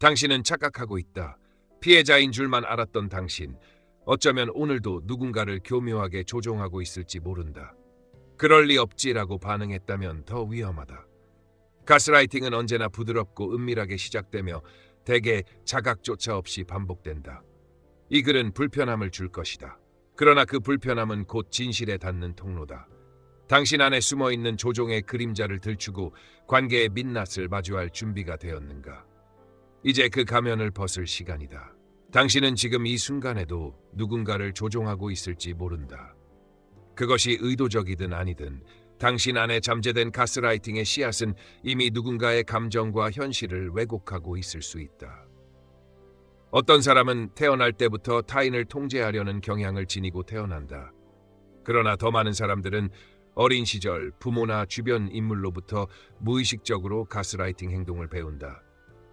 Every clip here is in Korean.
당신은 착각하고 있다. 피해자인 줄만 알았던 당신, 어쩌면 오늘도 누군가를 교묘하게 조종하고 있을지 모른다. 그럴 리 없지라고 반응했다면 더 위험하다. 가스라이팅은 언제나 부드럽고 은밀하게 시작되며 대개 자각조차 없이 반복된다. 이 글은 불편함을 줄 것이다. 그러나 그 불편함은 곧 진실에 닿는 통로다. 당신 안에 숨어있는 조종의 그림자를 들추고 관계의 민낯을 마주할 준비가 되었는가? 이제 그 가면을 벗을 시간이다. 당신은 지금 이 순간에도 누군가를 조종하고 있을지 모른다. 그것이 의도적이든 아니든 당신 안에 잠재된 가스라이팅의 씨앗은 이미 누군가의 감정과 현실을 왜곡하고 있을 수 있다. 어떤 사람은 태어날 때부터 타인을 통제하려는 경향을 지니고 태어난다. 그러나 더 많은 사람들은 어린 시절 부모나 주변 인물로부터 무의식적으로 가스라이팅 행동을 배운다.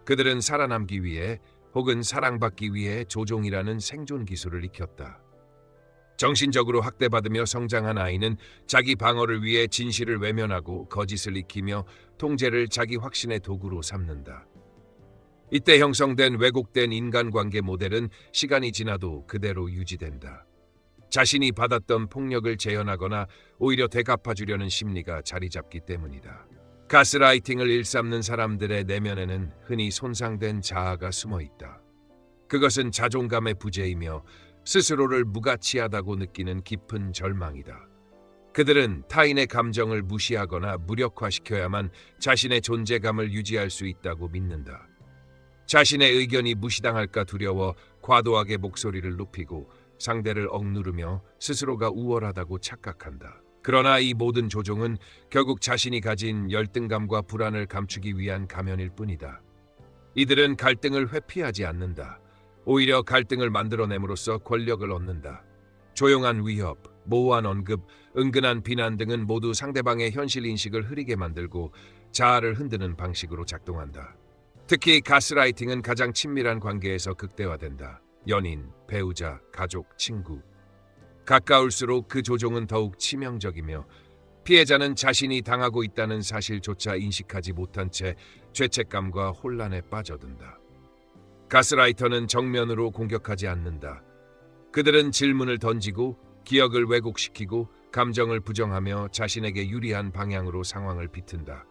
그들은 살아남기 위해 혹은 사랑받기 위해 조종이라는 생존 기술을 익혔다. 정신적으로 학대받으며 성장한 아이는 자기 방어를 위해 진실을 외면하고 거짓을 익히며 통제를 자기 확신의 도구로 삼는다. 이때 형성된 왜곡된 인간관계 모델은 시간이 지나도 그대로 유지된다. 자신이 받았던 폭력을 재현하거나 오히려 되갚아주려는 심리가 자리 잡기 때문이다. 가스라이팅을 일삼는 사람들의 내면에는 흔히 손상된 자아가 숨어 있다. 그것은 자존감의 부재이며 스스로를 무가치하다고 느끼는 깊은 절망이다. 그들은 타인의 감정을 무시하거나 무력화시켜야만 자신의 존재감을 유지할 수 있다고 믿는다. 자신의 의견이 무시당할까 두려워 과도하게 목소리를 높이고 상대를 억누르며 스스로가 우월하다고 착각한다. 그러나 이 모든 조종은 결국 자신이 가진 열등감과 불안을 감추기 위한 가면일 뿐이다. 이들은 갈등을 회피하지 않는다. 오히려 갈등을 만들어냄으로써 권력을 얻는다. 조용한 위협, 모호한 언급, 은근한 비난 등은 모두 상대방의 현실 인식을 흐리게 만들고 자아를 흔드는 방식으로 작동한다. 특히 가스라이팅은 가장 친밀한 관계에서 극대화된다. 연인, 배우자, 가족, 친구. 가까울수록 그 조종은 더욱 치명적이며 피해자는 자신이 당하고 있다는 사실조차 인식하지 못한 채 죄책감과 혼란에 빠져든다. 가스라이터는 정면으로 공격하지 않는다. 그들은 질문을 던지고 기억을 왜곡시키고 감정을 부정하며 자신에게 유리한 방향으로 상황을 비튼다.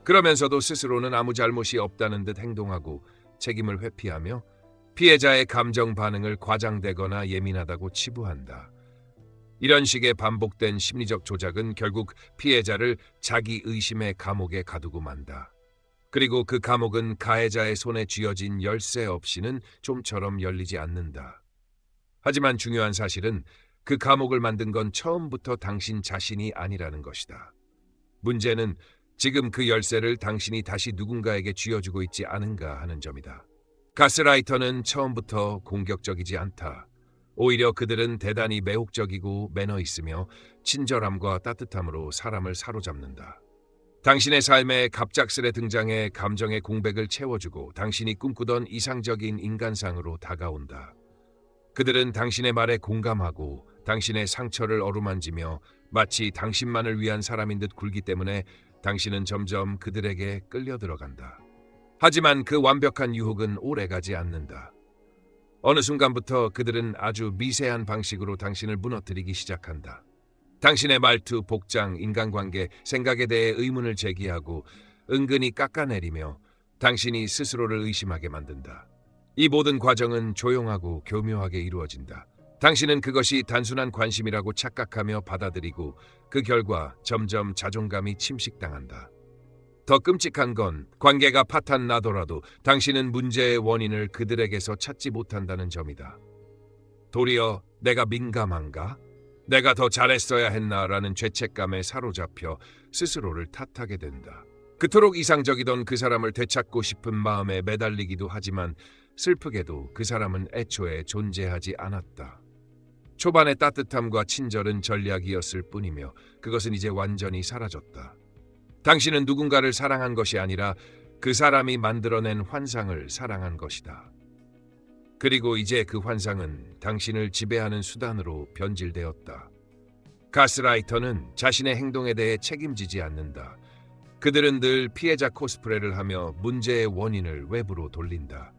그러면서도 스스로는 아무 잘못이 없다는 듯 행동하고 책임을 회피하며 피해자의 감정 반응을 과장되거나 예민하다고 치부한다. 이런 식의 반복된 심리적 조작은 결국 피해자를 자기 의심의 감옥에 가두고 만다. 그리고 그 감옥은 가해자의 손에 쥐어진 열쇠 없이는 좀처럼 열리지 않는다. 하지만 중요한 사실은 그 감옥을 만든 건 처음부터 당신 자신이 아니라는 것이다. 문제는 지금 그 열쇠를 당신이 다시 누군가에게 쥐어주고 있지 않은가 하는 점이다. 가스라이터는 처음부터 공격적이지 않다. 오히려 그들은 대단히 매혹적이고 매너 있으며 친절함과 따뜻함으로 사람을 사로잡는다. 당신의 삶에 갑작스레 등장해 감정의 공백을 채워주고 당신이 꿈꾸던 이상적인 인간상으로 다가온다. 그들은 당신의 말에 공감하고 당신의 상처를 어루만지며 마치 당신만을 위한 사람인 듯 굴기 때문에 당신은 점점 그들에게 끌려 들어간다. 하지만 그 완벽한 유혹은 오래가지 않는다. 어느 순간부터 그들은 아주 미세한 방식으로 당신을 무너뜨리기 시작한다. 당신의 말투, 복장, 인간관계, 생각에 대해 의문을 제기하고 은근히 깎아내리며 당신이 스스로를 의심하게 만든다. 이 모든 과정은 조용하고 교묘하게 이루어진다. 당신은 그것이 단순한 관심이라고 착각하며 받아들이고 그 결과 점점 자존감이 침식당한다. 더 끔찍한 건 관계가 파탄 나더라도 당신은 문제의 원인을 그들에게서 찾지 못한다는 점이다. 도리어 내가 민감한가? 내가 더 잘했어야 했나라는 죄책감에 사로잡혀 스스로를 탓하게 된다. 그토록 이상적이던 그 사람을 되찾고 싶은 마음에 매달리기도 하지만 슬프게도 그 사람은 애초에 존재하지 않았다. 초반의 따뜻함과 친절은 전략이었을 뿐이며 그것은 이제 완전히 사라졌다. 당신은 누군가를 사랑한 것이 아니라 그 사람이 만들어낸 환상을 사랑한 것이다. 그리고 이제 그 환상은 당신을 지배하는 수단으로 변질되었다. 가스라이터는 자신의 행동에 대해 책임지지 않는다. 그들은 늘 피해자 코스프레를 하며 문제의 원인을 외부로 돌린다.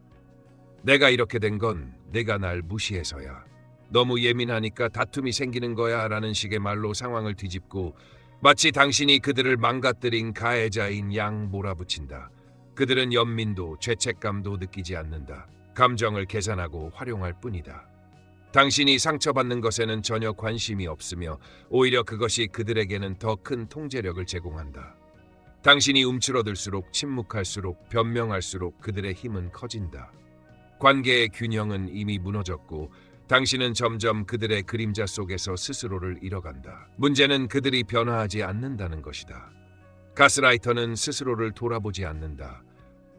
내가 이렇게 된 건 내가 날 무시해서야. 너무 예민하니까 다툼이 생기는 거야 라는 식의 말로 상황을 뒤집고 마치 당신이 그들을 망가뜨린 가해자인 양 몰아붙인다. 그들은 연민도 죄책감도 느끼지 않는다. 감정을 계산하고 활용할 뿐이다. 당신이 상처받는 것에는 전혀 관심이 없으며 오히려 그것이 그들에게는 더 큰 통제력을 제공한다. 당신이 움츠러들수록 침묵할수록 변명할수록 그들의 힘은 커진다. 관계의 균형은 이미 무너졌고 당신은 점점 그들의 그림자 속에서 스스로를 잃어간다. 문제는 그들이 변화하지 않는다는 것이다. 가스라이터는 스스로를 돌아보지 않는다.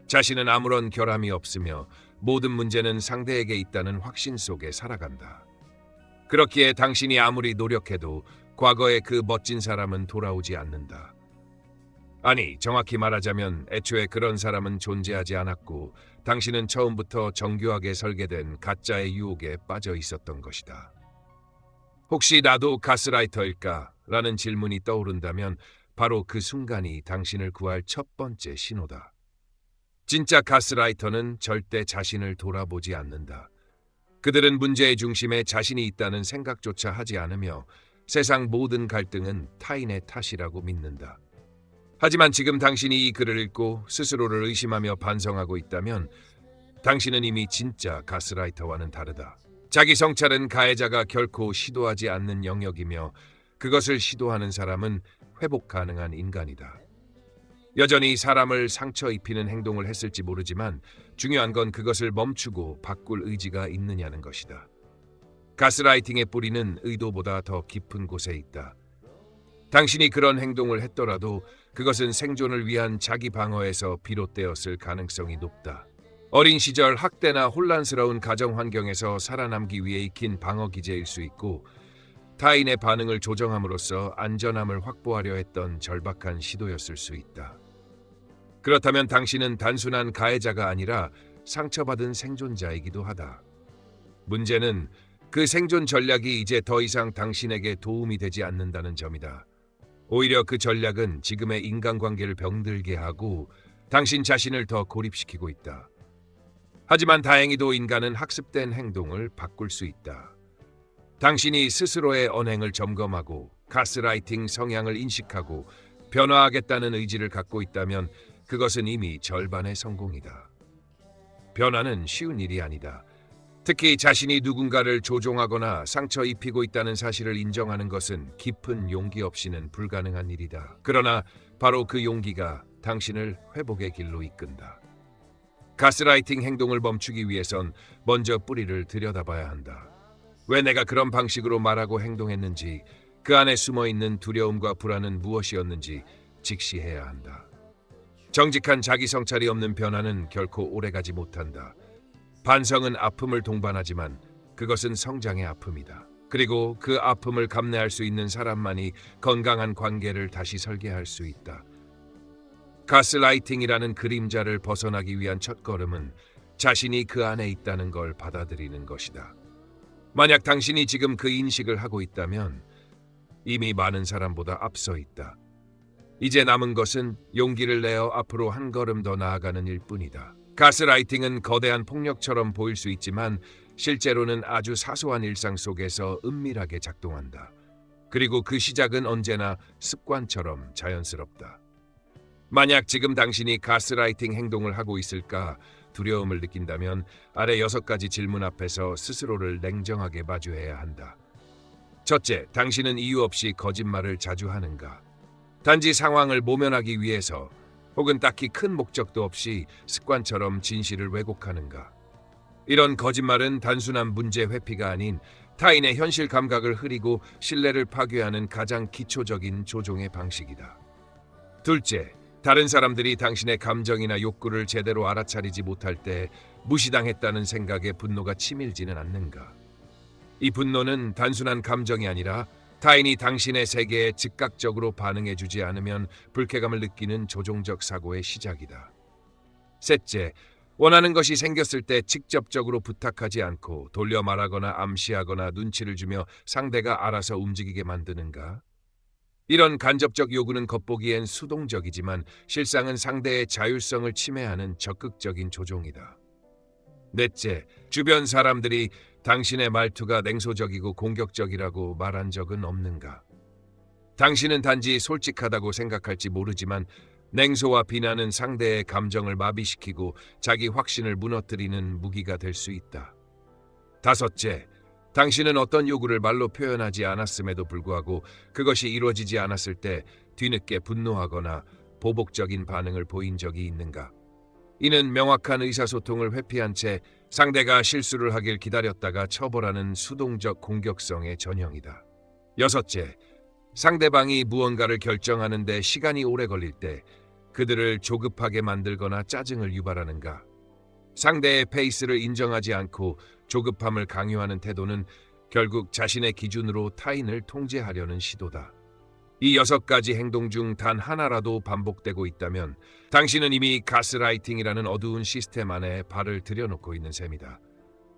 자신은 아무런 결함이 없으며 모든 문제는 상대에게 있다는 확신 속에 살아간다. 그렇기에 당신이 아무리 노력해도 과거의 그 멋진 사람은 돌아오지 않는다. 아니, 정확히 말하자면 애초에 그런 사람은 존재하지 않았고 당신은 처음부터 정교하게 설계된 가짜의 유혹에 빠져 있었던 것이다. 혹시 나도 가스라이터일까? 라는 질문이 떠오른다면 바로 그 순간이 당신을 구할 첫 번째 신호다. 진짜 가스라이터는 절대 자신을 돌아보지 않는다. 그들은 문제의 중심에 자신이 있다는 생각조차 하지 않으며 세상 모든 갈등은 타인의 탓이라고 믿는다. 하지만 지금 당신이 이 글을 읽고 스스로를 의심하며 반성하고 있다면 당신은 이미 진짜 가스라이터와는 다르다. 자기 성찰은 가해자가 결코 시도하지 않는 영역이며 그것을 시도하는 사람은 회복 가능한 인간이다. 여전히 사람을 상처 입히는 행동을 했을지 모르지만 중요한 건 그것을 멈추고 바꿀 의지가 있느냐는 것이다. 가스라이팅의 뿌리는 의도보다 더 깊은 곳에 있다. 당신이 그런 행동을 했더라도 그것은 생존을 위한 자기 방어에서 비롯되었을 가능성이 높다. 어린 시절 학대나 혼란스러운 가정 환경에서 살아남기 위해 익힌 방어 기제일 수 있고 타인의 반응을 조정함으로써 안전함을 확보하려 했던 절박한 시도였을 수 있다. 그렇다면 당신은 단순한 가해자가 아니라 상처받은 생존자이기도 하다. 문제는 그 생존 전략이 이제 더 이상 당신에게 도움이 되지 않는다는 점이다. 오히려 그 전략은 지금의 인간관계를 병들게 하고 당신 자신을 더 고립시키고 있다. 하지만 다행히도 인간은 학습된 행동을 바꿀 수 있다. 당신이 스스로의 언행을 점검하고 가스라이팅 성향을 인식하고 변화하겠다는 의지를 갖고 있다면 그것은 이미 절반의 성공이다. 변화는 쉬운 일이 아니다. 특히 자신이 누군가를 조종하거나 상처 입히고 있다는 사실을 인정하는 것은 깊은 용기 없이는 불가능한 일이다. 그러나 바로 그 용기가 당신을 회복의 길로 이끈다. 가스라이팅 행동을 멈추기 위해선 먼저 뿌리를 들여다봐야 한다. 왜 내가 그런 방식으로 말하고 행동했는지, 그 안에 숨어있는 두려움과 불안은 무엇이었는지 직시해야 한다. 정직한 자기 성찰이 없는 변화는 결코 오래가지 못한다. 반성은 아픔을 동반하지만 그것은 성장의 아픔이다. 그리고 그 아픔을 감내할 수 있는 사람만이 건강한 관계를 다시 설계할 수 있다. 가스라이팅이라는 그림자를 벗어나기 위한 첫걸음은 자신이 그 안에 있다는 걸 받아들이는 것이다. 만약 당신이 지금 그 인식을 하고 있다면 이미 많은 사람보다 앞서 있다. 이제 남은 것은 용기를 내어 앞으로 한 걸음 더 나아가는 일뿐이다. 가스라이팅은 거대한 폭력처럼 보일 수 있지만 실제로는 아주 사소한 일상 속에서 은밀하게 작동한다. 그리고 그 시작은 언제나 습관처럼 자연스럽다. 만약 지금 당신이 가스라이팅 행동을 하고 있을까 두려움을 느낀다면 아래 6가지 질문 앞에서 스스로를 냉정하게 마주해야 한다. 첫째, 당신은 이유 없이 거짓말을 자주 하는가? 단지 상황을 모면하기 위해서 혹은 딱히 큰 목적도 없이 습관처럼 진실을 왜곡하는가? 이런 거짓말은 단순한 문제 회피가 아닌 타인의 현실 감각을 흐리고 신뢰를 파괴하는 가장 기초적인 조종의 방식이다. 둘째, 다른 사람들이 당신의 감정이나 욕구를 제대로 알아차리지 못할 때 무시당했다는 생각에 분노가 치밀지는 않는가? 이 분노는 단순한 감정이 아니라 타인이 당신의 세계에 즉각적으로 반응해주지 않으면 불쾌감을 느끼는 조종적 사고의 시작이다. 셋째, 원하는 것이 생겼을 때 직접적으로 부탁하지 않고 돌려 말하거나 암시하거나 눈치를 주며 상대가 알아서 움직이게 만드는가? 이런 간접적 요구는 겉보기엔 수동적이지만 실상은 상대의 자율성을 침해하는 적극적인 조종이다. 넷째, 주변 사람들이 당신의 말투가 냉소적이고 공격적이라고 말한 적은 없는가? 당신은 단지 솔직하다고 생각할지 모르지만 냉소와 비난은 상대의 감정을 마비시키고 자기 확신을 무너뜨리는 무기가 될 수 있다. 다섯째, 당신은 어떤 요구를 말로 표현하지 않았음에도 불구하고 그것이 이루어지지 않았을 때 뒤늦게 분노하거나 보복적인 반응을 보인 적이 있는가? 이는 명확한 의사소통을 회피한 채 상대가 실수를 하길 기다렸다가 처벌하는 수동적 공격성의 전형이다. 여섯째, 상대방이 무언가를 결정하는 데 시간이 오래 걸릴 때 그들을 조급하게 만들거나 짜증을 유발하는가? 상대의 페이스를 인정하지 않고 조급함을 강요하는 태도는 결국 자신의 기준으로 타인을 통제하려는 시도다. 이 6가지 행동 중 단 하나라도 반복되고 있다면 당신은 이미 가스라이팅이라는 어두운 시스템 안에 발을 들여놓고 있는 셈이다.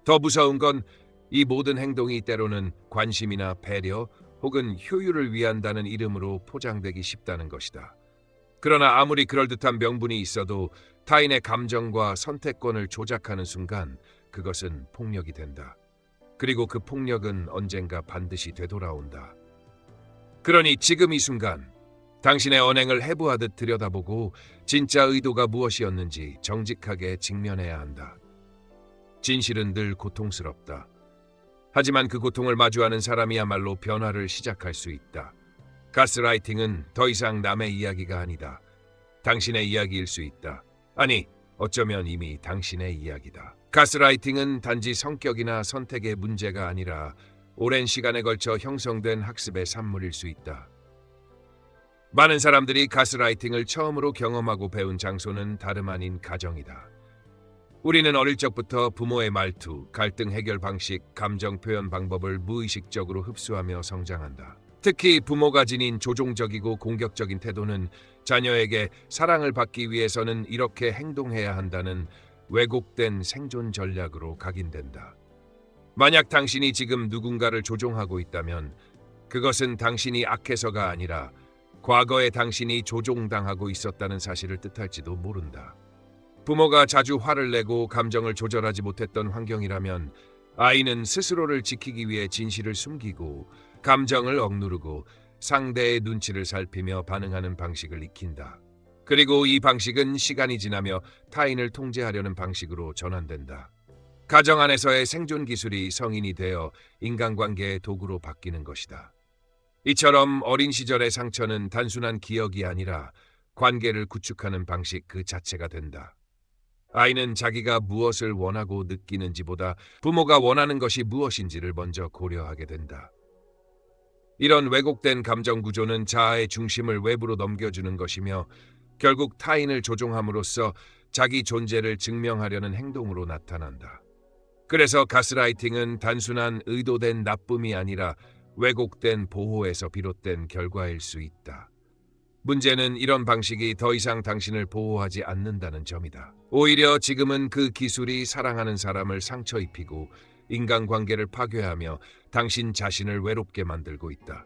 더 무서운 건 이 모든 행동이 때로는 관심이나 배려 혹은 효율을 위한다는 이름으로 포장되기 쉽다는 것이다. 그러나 아무리 그럴듯한 명분이 있어도 타인의 감정과 선택권을 조작하는 순간 그것은 폭력이 된다. 그리고 그 폭력은 언젠가 반드시 되돌아온다. 그러니 지금 이 순간 당신의 언행을 해부하듯 들여다보고 진짜 의도가 무엇이었는지 정직하게 직면해야 한다. 진실은 늘 고통스럽다. 하지만 그 고통을 마주하는 사람이야말로 변화를 시작할 수 있다. 가스라이팅은 더 이상 남의 이야기가 아니다. 당신의 이야기일 수 있다. 아니, 어쩌면 이미 당신의 이야기다. 가스라이팅은 단지 성격이나 선택의 문제가 아니라 오랜 시간에 걸쳐 형성된 학습의 산물일 수 있다. 많은 사람들이 가스라이팅을 처음으로 경험하고 배운 장소는 다름 아닌 가정이다. 우리는 어릴 적부터 부모의 말투, 갈등 해결 방식, 감정 표현 방법을 무의식적으로 흡수하며 성장한다. 특히 부모가 지닌 조종적이고 공격적인 태도는 자녀에게 사랑을 받기 위해서는 이렇게 행동해야 한다는 왜곡된 생존 전략으로 각인된다. 만약 당신이 지금 누군가를 조종하고 있다면 그것은 당신이 악해서가 아니라 과거에 당신이 조종당하고 있었다는 사실을 뜻할지도 모른다. 부모가 자주 화를 내고 감정을 조절하지 못했던 환경이라면 아이는 스스로를 지키기 위해 진실을 숨기고 감정을 억누르고 상대의 눈치를 살피며 반응하는 방식을 익힌다. 그리고 이 방식은 시간이 지나며 타인을 통제하려는 방식으로 전환된다. 가정 안에서의 생존 기술이 성인이 되어 인간관계의 도구로 바뀌는 것이다. 이처럼 어린 시절의 상처는 단순한 기억이 아니라 관계를 구축하는 방식 그 자체가 된다. 아이는 자기가 무엇을 원하고 느끼는지보다 부모가 원하는 것이 무엇인지를 먼저 고려하게 된다. 이런 왜곡된 감정 구조는 자아의 중심을 외부로 넘겨주는 것이며 결국 타인을 조종함으로써 자기 존재를 증명하려는 행동으로 나타난다. 그래서 가스라이팅은 단순한 의도된 나쁨이 아니라 왜곡된 보호에서 비롯된 결과일 수 있다. 문제는 이런 방식이 더 이상 당신을 보호하지 않는다는 점이다. 오히려 지금은 그 기술이 사랑하는 사람을 상처 입히고 인간관계를 파괴하며 당신 자신을 외롭게 만들고 있다.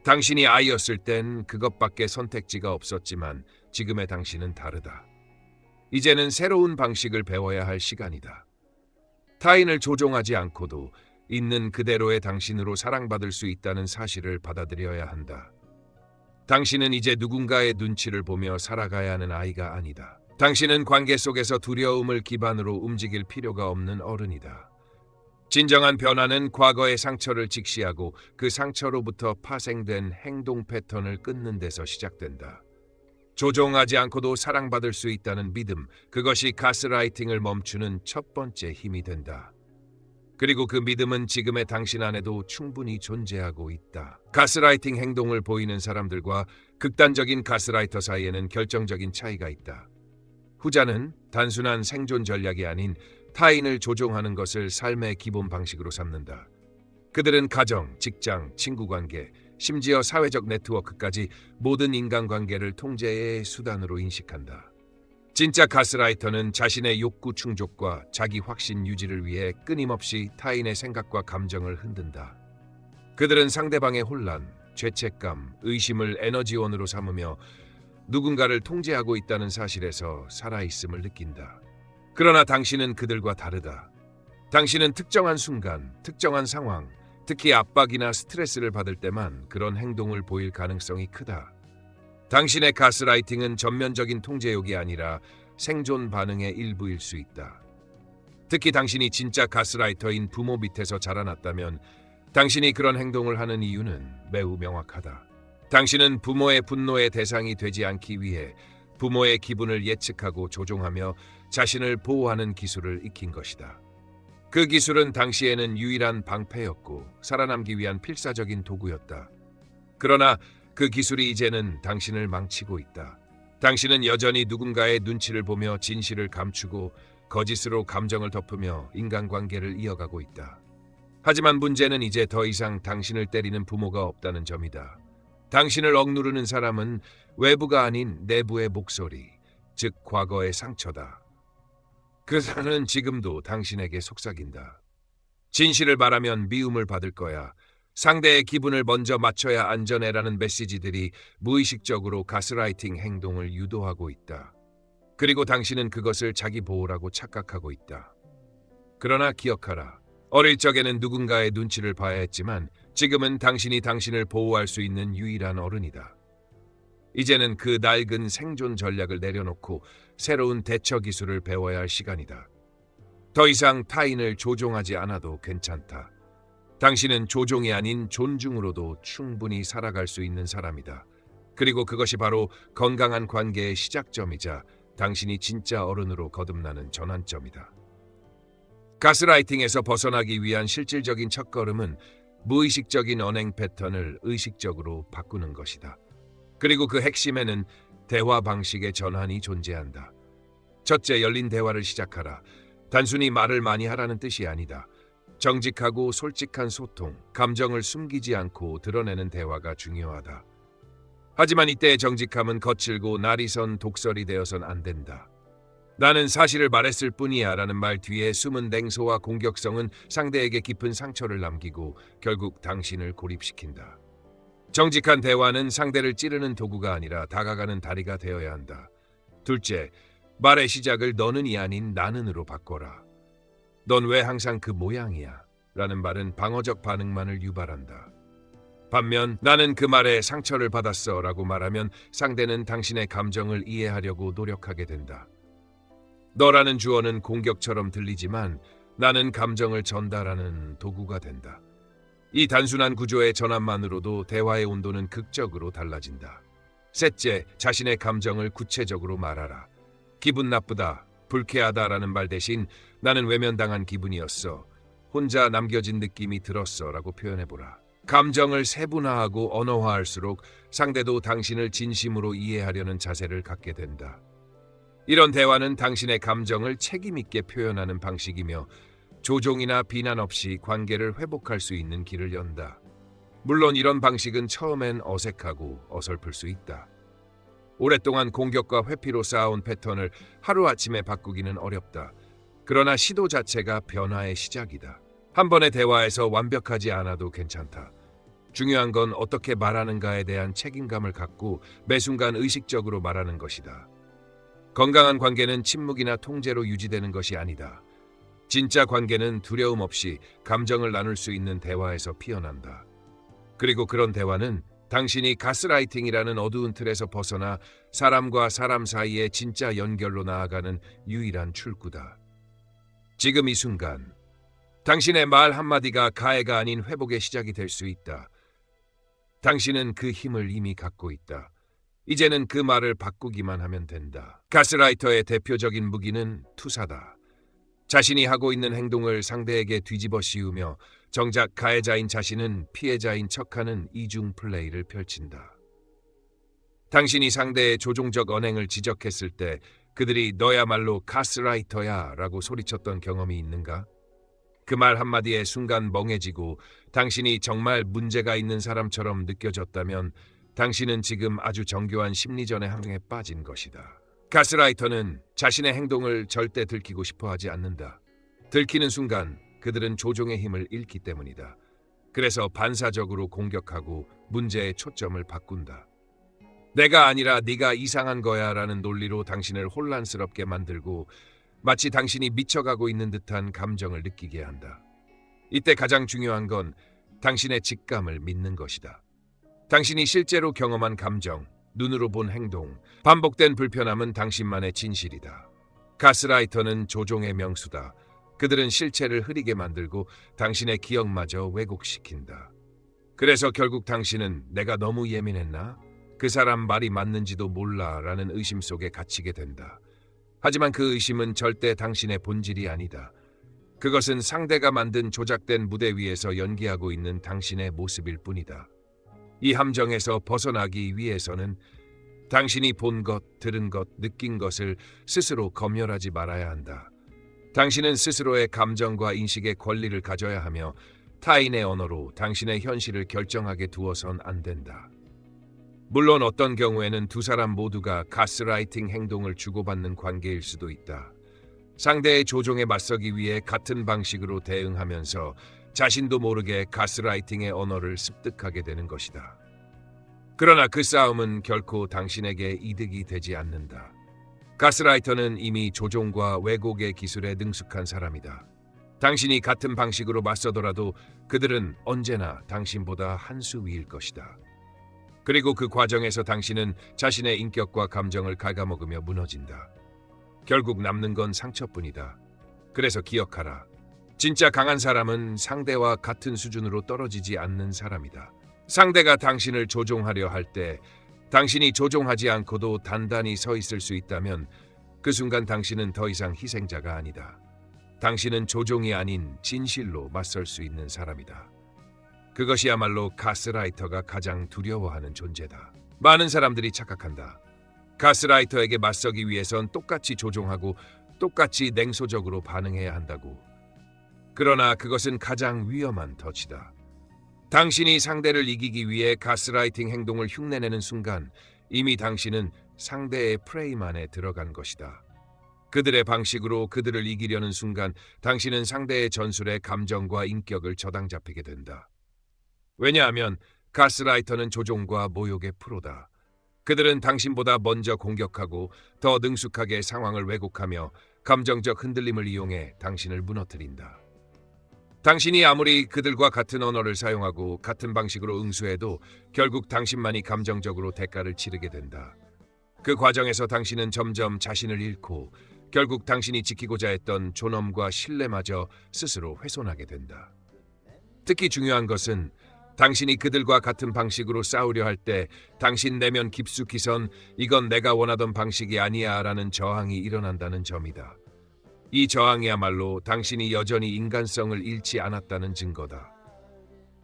당신이 아이였을 땐 그것밖에 선택지가 없었지만 지금의 당신은 다르다. 이제는 새로운 방식을 배워야 할 시간이다. 타인을 조종하지 않고도 있는 그대로의 당신으로 사랑받을 수 있다는 사실을 받아들여야 한다. 당신은 이제 누군가의 눈치를 보며 살아가야 하는 아이가 아니다. 당신은 관계 속에서 두려움을 기반으로 움직일 필요가 없는 어른이다. 진정한 변화는 과거의 상처를 직시하고 그 상처로부터 파생된 행동 패턴을 끊는 데서 시작된다. 조종하지 않고도 사랑받을 수 있다는 믿음, 그것이 가스라이팅을 멈추는 첫 번째 힘이 된다. 그리고 그 믿음은 지금의 당신 안에도 충분히 존재하고 있다. 가스라이팅 행동을 보이는 사람들과 극단적인 가스라이터 사이에는 결정적인 차이가 있다. 후자는 단순한 생존 전략이 아닌 타인을 조종하는 것을 삶의 기본 방식으로 삼는다. 그들은 가정, 직장, 친구관계, 심지어 사회적 네트워크까지 모든 인간관계를 통제의 수단으로 인식한다. 진짜 가스라이터는 자신의 욕구 충족과 자기 확신 유지를 위해 끊임없이 타인의 생각과 감정을 흔든다. 그들은 상대방의 혼란, 죄책감, 의심을 에너지원으로 삼으며 누군가를 통제하고 있다는 사실에서 살아있음을 느낀다. 그러나 당신은 그들과 다르다. 당신은 특정한 순간, 특정한 상황, 특히 압박이나 스트레스를 받을 때만 그런 행동을 보일 가능성이 크다. 당신의 가스라이팅은 전면적인 통제욕이 아니라 생존 반응의 일부일 수 있다. 특히 당신이 진짜 가스라이터인 부모 밑에서 자라났다면 당신이 그런 행동을 하는 이유는 매우 명확하다. 당신은 부모의 분노의 대상이 되지 않기 위해 부모의 기분을 예측하고 조종하며 자신을 보호하는 기술을 익힌 것이다. 그 기술은 당시에는 유일한 방패였고 살아남기 위한 필사적인 도구였다. 그러나 그 기술이 이제는 당신을 망치고 있다. 당신은 여전히 누군가의 눈치를 보며 진실을 감추고 거짓으로 감정을 덮으며 인간관계를 이어가고 있다. 하지만 문제는 이제 더 이상 당신을 때리는 부모가 없다는 점이다. 당신을 억누르는 사람은 외부가 아닌 내부의 목소리, 즉 과거의 상처다. 그 사람은 지금도 당신에게 속삭인다. 진실을 말하면 미움을 받을 거야. 상대의 기분을 먼저 맞춰야 안전해라는 메시지들이 무의식적으로 가스라이팅 행동을 유도하고 있다. 그리고 당신은 그것을 자기 보호라고 착각하고 있다. 그러나 기억하라. 어릴 적에는 누군가의 눈치를 봐야 했지만 지금은 당신이 당신을 보호할 수 있는 유일한 어른이다. 이제는 그 낡은 생존 전략을 내려놓고 새로운 대처 기술을 배워야 할 시간이다. 더 이상 타인을 조종하지 않아도 괜찮다. 당신은 조종이 아닌 존중으로도 충분히 살아갈 수 있는 사람이다. 그리고 그것이 바로 건강한 관계의 시작점이자 당신이 진짜 어른으로 거듭나는 전환점이다. 가스라이팅에서 벗어나기 위한 실질적인 첫걸음은 무의식적인 언행 패턴을 의식적으로 바꾸는 것이다. 그리고 그 핵심에는 대화 방식의 전환이 존재한다. 첫째, 열린 대화를 시작하라. 단순히 말을 많이 하라는 뜻이 아니다. 정직하고 솔직한 소통, 감정을 숨기지 않고 드러내는 대화가 중요하다. 하지만 이때의 정직함은 거칠고 날이 선 독설이 되어선 안 된다. 나는 사실을 말했을 뿐이야 라는 말 뒤에 숨은 냉소와 공격성은 상대에게 깊은 상처를 남기고 결국 당신을 고립시킨다. 정직한 대화는 상대를 찌르는 도구가 아니라 다가가는 다리가 되어야 한다. 둘째, 말의 시작을 너는이 아닌 나는으로 바꿔라. 넌 왜 항상 그 모양이야? 라는 말은 방어적 반응만을 유발한다. 반면 나는 그 말에 상처를 받았어 라고 말하면 상대는 당신의 감정을 이해하려고 노력하게 된다. 너라는 주어는 공격처럼 들리지만 나는 감정을 전달하는 도구가 된다. 이 단순한 구조의 전환만으로도 대화의 온도는 극적으로 달라진다. 셋째, 자신의 감정을 구체적으로 말하라. 기분 나쁘다, 불쾌하다라는 말 대신 나는 외면당한 기분이었어, 혼자 남겨진 느낌이 들었어 라고 표현해보라. 감정을 세분화하고 언어화할수록 상대도 당신을 진심으로 이해하려는 자세를 갖게 된다. 이런 대화는 당신의 감정을 책임있게 표현하는 방식이며 조종이나 비난 없이 관계를 회복할 수 있는 길을 연다. 물론 이런 방식은 처음엔 어색하고 어설플 수 있다. 오랫동안 공격과 회피로 쌓아온 패턴을 하루아침에 바꾸기는 어렵다. 그러나 시도 자체가 변화의 시작이다. 한 번의 대화에서 완벽하지 않아도 괜찮다. 중요한 건 어떻게 말하는가에 대한 책임감을 갖고 매 순간 의식적으로 말하는 것이다. 건강한 관계는 침묵이나 통제로 유지되는 것이 아니다. 진짜 관계는 두려움 없이 감정을 나눌 수 있는 대화에서 피어난다. 그리고 그런 대화는 당신이 가스라이팅이라는 어두운 틀에서 벗어나 사람과 사람 사이의 진짜 연결로 나아가는 유일한 출구다. 지금 이 순간, 당신의 말 한마디가 가해가 아닌 회복의 시작이 될 수 있다. 당신은 그 힘을 이미 갖고 있다. 이제는 그 말을 바꾸기만 하면 된다. 가스라이터의 대표적인 무기는 투사다. 자신이 하고 있는 행동을 상대에게 뒤집어 씌우며 정작 가해자인 자신은 피해자인 척하는 이중 플레이를 펼친다. 당신이 상대의 조종적 언행을 지적했을 때 그들이 너야말로 가스라이터야 라고 소리쳤던 경험이 있는가? 그 말 한마디에 순간 멍해지고 당신이 정말 문제가 있는 사람처럼 느껴졌다면 당신은 지금 아주 정교한 심리전의 함정에 빠진 것이다. 가스라이터는 자신의 행동을 절대 들키고 싶어 하지 않는다. 들키는 순간 그들은 조종의 힘을 잃기 때문이다. 그래서 반사적으로 공격하고 문제의 초점을 바꾼다. 내가 아니라 네가 이상한 거야라는 논리로 당신을 혼란스럽게 만들고 마치 당신이 미쳐가고 있는 듯한 감정을 느끼게 한다. 이때 가장 중요한 건 당신의 직감을 믿는 것이다. 당신이 실제로 경험한 감정, 눈으로 본 행동, 반복된 불편함은 당신만의 진실이다. 가스라이터는 조종의 명수다. 그들은 실체를 흐리게 만들고 당신의 기억마저 왜곡시킨다. 그래서 결국 당신은 내가 너무 예민했나? 그 사람 말이 맞는지도 몰라 라는 의심 속에 갇히게 된다. 하지만 그 의심은 절대 당신의 본질이 아니다. 그것은 상대가 만든 조작된 무대 위에서 연기하고 있는 당신의 모습일 뿐이다. 이 함정에서 벗어나기 위해서는 당신이 본 것, 들은 것, 느낀 것을 스스로 검열하지 말아야 한다. 당신은 스스로의 감정과 인식의 권리를 가져야 하며 타인의 언어로 당신의 현실을 결정하게 두어선 안 된다. 물론 어떤 경우에는 두 사람 모두가 가스라이팅 행동을 주고받는 관계일 수도 있다. 상대의 조종에 맞서기 위해 같은 방식으로 대응하면서 자신도 모르게 가스라이팅의 언어를 습득하게 되는 것이다. 그러나 그 싸움은 결코 당신에게 이득이 되지 않는다. 가스라이터는 이미 조종과 왜곡의 기술에 능숙한 사람이다. 당신이 같은 방식으로 맞서더라도 그들은 언제나 당신보다 한 수 위일 것이다. 그리고 그 과정에서 당신은 자신의 인격과 감정을 갉아먹으며 무너진다. 결국 남는 건 상처뿐이다. 그래서 기억하라. 진짜 강한 사람은 상대와 같은 수준으로 떨어지지 않는 사람이다. 상대가 당신을 조종하려 할 때 당신이 조종하지 않고도 단단히 서 있을 수 있다면 그 순간 당신은 더 이상 희생자가 아니다. 당신은 조종이 아닌 진실로 맞설 수 있는 사람이다. 그것이야말로 가스라이터가 가장 두려워하는 존재다. 많은 사람들이 착각한다. 가스라이터에게 맞서기 위해선 똑같이 조종하고 똑같이 냉소적으로 반응해야 한다고. 그러나 그것은 가장 위험한 덫이다. 당신이 상대를 이기기 위해 가스라이팅 행동을 흉내내는 순간 이미 당신은 상대의 프레임 안에 들어간 것이다. 그들의 방식으로 그들을 이기려는 순간 당신은 상대의 전술에 감정과 인격을 저당잡히게 된다. 왜냐하면 가스라이터는 조종과 모욕의 프로다. 그들은 당신보다 먼저 공격하고 더 능숙하게 상황을 왜곡하며 감정적 흔들림을 이용해 당신을 무너뜨린다. 당신이 아무리 그들과 같은 언어를 사용하고 같은 방식으로 응수해도 결국 당신만이 감정적으로 대가를 치르게 된다. 그 과정에서 당신은 점점 자신을 잃고 결국 당신이 지키고자 했던 존엄과 신뢰마저 스스로 훼손하게 된다. 특히 중요한 것은 당신이 그들과 같은 방식으로 싸우려 할 때 당신 내면 깊숙이선 이건 내가 원하던 방식이 아니야 라는 저항이 일어난다는 점이다. 이 저항이야말로 당신이 여전히 인간성을 잃지 않았다는 증거다.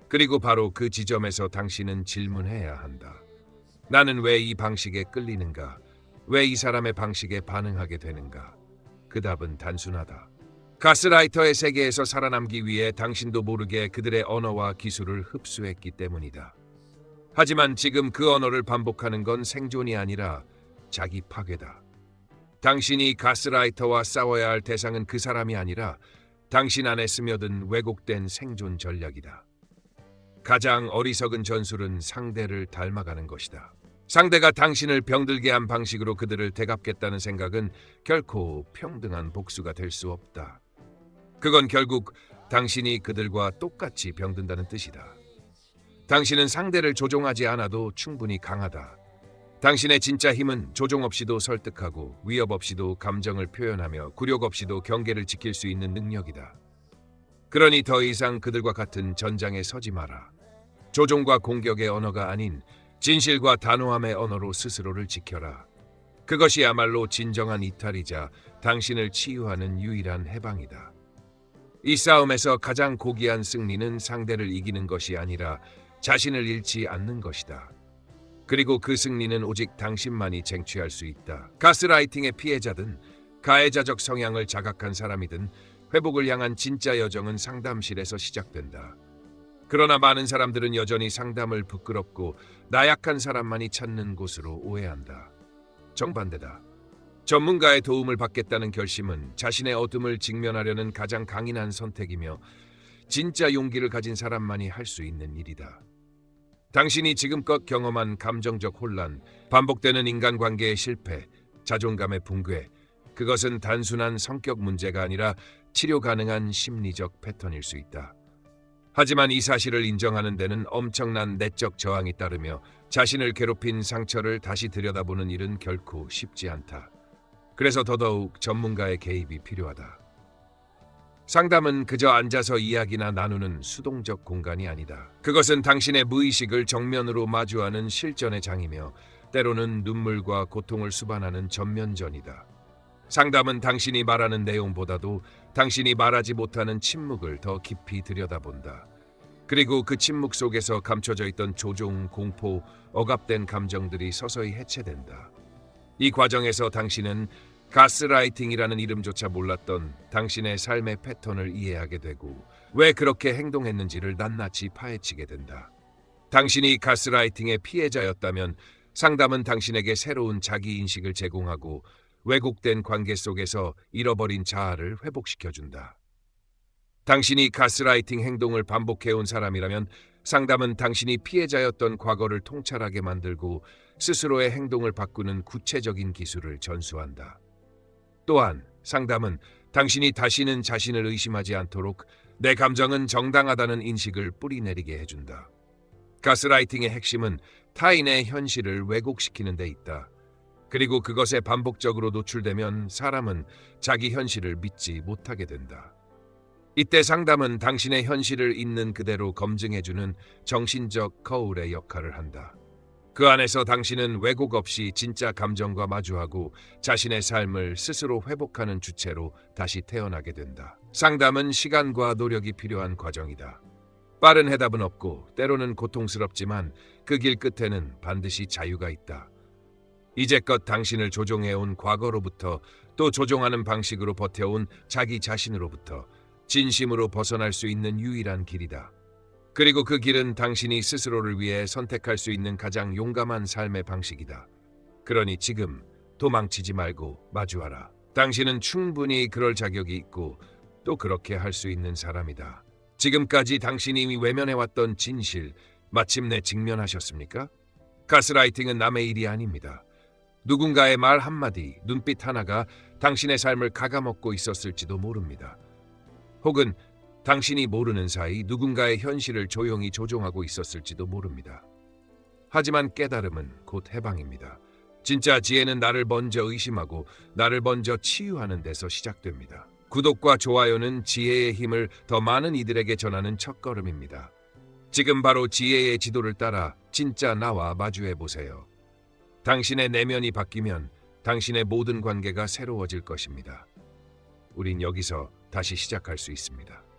그리고 바로 그 지점에서 당신은 질문해야 한다. 나는 왜 이 방식에 끌리는가? 왜 이 사람의 방식에 반응하게 되는가? 그 답은 단순하다. 가스라이터의 세계에서 살아남기 위해 당신도 모르게 그들의 언어와 기술을 흡수했기 때문이다. 하지만 지금 그 언어를 반복하는 건 생존이 아니라 자기 파괴다. 당신이 가스라이터와 싸워야 할 대상은 그 사람이 아니라 당신 안에 스며든 왜곡된 생존 전략이다. 가장 어리석은 전술은 상대를 닮아가는 것이다. 상대가 당신을 병들게 한 방식으로 그들을 되갚겠다는 생각은 결코 평등한 복수가 될 수 없다. 그건 결국 당신이 그들과 똑같이 병든다는 뜻이다. 당신은 상대를 조종하지 않아도 충분히 강하다. 당신의 진짜 힘은 조종 없이도 설득하고 위협 없이도 감정을 표현하며 굴욕 없이도 경계를 지킬 수 있는 능력이다. 그러니 더 이상 그들과 같은 전장에 서지 마라. 조종과 공격의 언어가 아닌 진실과 단호함의 언어로 스스로를 지켜라. 그것이야말로 진정한 이탈이자 당신을 치유하는 유일한 해방이다. 이 싸움에서 가장 고귀한 승리는 상대를 이기는 것이 아니라 자신을 잃지 않는 것이다. 그리고 그 승리는 오직 당신만이 쟁취할 수 있다. 가스라이팅의 피해자든 가해자적 성향을 자각한 사람이든 회복을 향한 진짜 여정은 상담실에서 시작된다. 그러나 많은 사람들은 여전히 상담을 부끄럽고 나약한 사람만이 찾는 곳으로 오해한다. 정반대다. 전문가의 도움을 받겠다는 결심은 자신의 어둠을 직면하려는 가장 강인한 선택이며 진짜 용기를 가진 사람만이 할 수 있는 일이다. 당신이 지금껏 경험한 감정적 혼란, 반복되는 인간관계의 실패, 자존감의 붕괴, 그것은 단순한 성격 문제가 아니라 치료 가능한 심리적 패턴일 수 있다. 하지만 이 사실을 인정하는 데는 엄청난 내적 저항이 따르며 자신을 괴롭힌 상처를 다시 들여다보는 일은 결코 쉽지 않다. 그래서 더더욱 전문가의 개입이 필요하다. 상담은 그저 앉아서 이야기나 나누는 수동적 공간이 아니다. 그것은 당신의 무의식을 정면으로 마주하는 실전의 장이며 때로는 눈물과 고통을 수반하는 전면전이다. 상담은 당신이 말하는 내용보다도 당신이 말하지 못하는 침묵을 더 깊이 들여다본다. 그리고 그 침묵 속에서 감춰져 있던 조종, 공포, 억압된 감정들이 서서히 해체된다. 이 과정에서 당신은 가스라이팅이라는 이름조차 몰랐던 당신의 삶의 패턴을 이해하게 되고 왜 그렇게 행동했는지를 낱낱이 파헤치게 된다. 당신이 가스라이팅의 피해자였다면 상담은 당신에게 새로운 자기인식을 제공하고 왜곡된 관계 속에서 잃어버린 자아를 회복시켜준다. 당신이 가스라이팅 행동을 반복해온 사람이라면 상담은 당신이 피해자였던 과거를 통찰하게 만들고 스스로의 행동을 바꾸는 구체적인 기술을 전수한다. 또한 상담은 당신이 다시는 자신을 의심하지 않도록 내 감정은 정당하다는 인식을 뿌리내리게 해준다. 가스라이팅의 핵심은 타인의 현실을 왜곡시키는 데 있다. 그리고 그것에 반복적으로 노출되면 사람은 자기 현실을 믿지 못하게 된다. 이때 상담은 당신의 현실을 있는 그대로 검증해주는 정신적 거울의 역할을 한다. 그 안에서 당신은 왜곡 없이 진짜 감정과 마주하고 자신의 삶을 스스로 회복하는 주체로 다시 태어나게 된다. 상담은 시간과 노력이 필요한 과정이다. 빠른 해답은 없고 때로는 고통스럽지만 그 길 끝에는 반드시 자유가 있다. 이제껏 당신을 조종해온 과거로부터 또 조종하는 방식으로 버텨온 자기 자신으로부터 진심으로 벗어날 수 있는 유일한 길이다. 그리고 그 길은 당신이 스스로를 위해 선택할 수 있는 가장 용감한 삶의 방식이다. 그러니 지금 도망치지 말고 마주하라. 당신은 충분히 그럴 자격이 있고 또 그렇게 할 수 있는 사람이다. 지금까지 당신이 외면해왔던 진실, 마침내 직면하셨습니까? 가스라이팅은 남의 일이 아닙니다. 누군가의 말 한마디, 눈빛 하나가 당신의 삶을 갉아먹고 있었을지도 모릅니다. 혹은 당신이 모르는 사이 누군가의 현실을 조용히 조종하고 있었을지도 모릅니다. 하지만 깨달음은 곧 해방입니다. 진짜 지혜는 나를 먼저 의심하고 나를 먼저 치유하는 데서 시작됩니다. 구독과 좋아요는 지혜의 힘을 더 많은 이들에게 전하는 첫걸음입니다. 지금 바로 지혜의 지도를 따라 진짜 나와 마주해 보세요. 당신의 내면이 바뀌면 당신의 모든 관계가 새로워질 것입니다. 우린 여기서 다시 시작할 수 있습니다.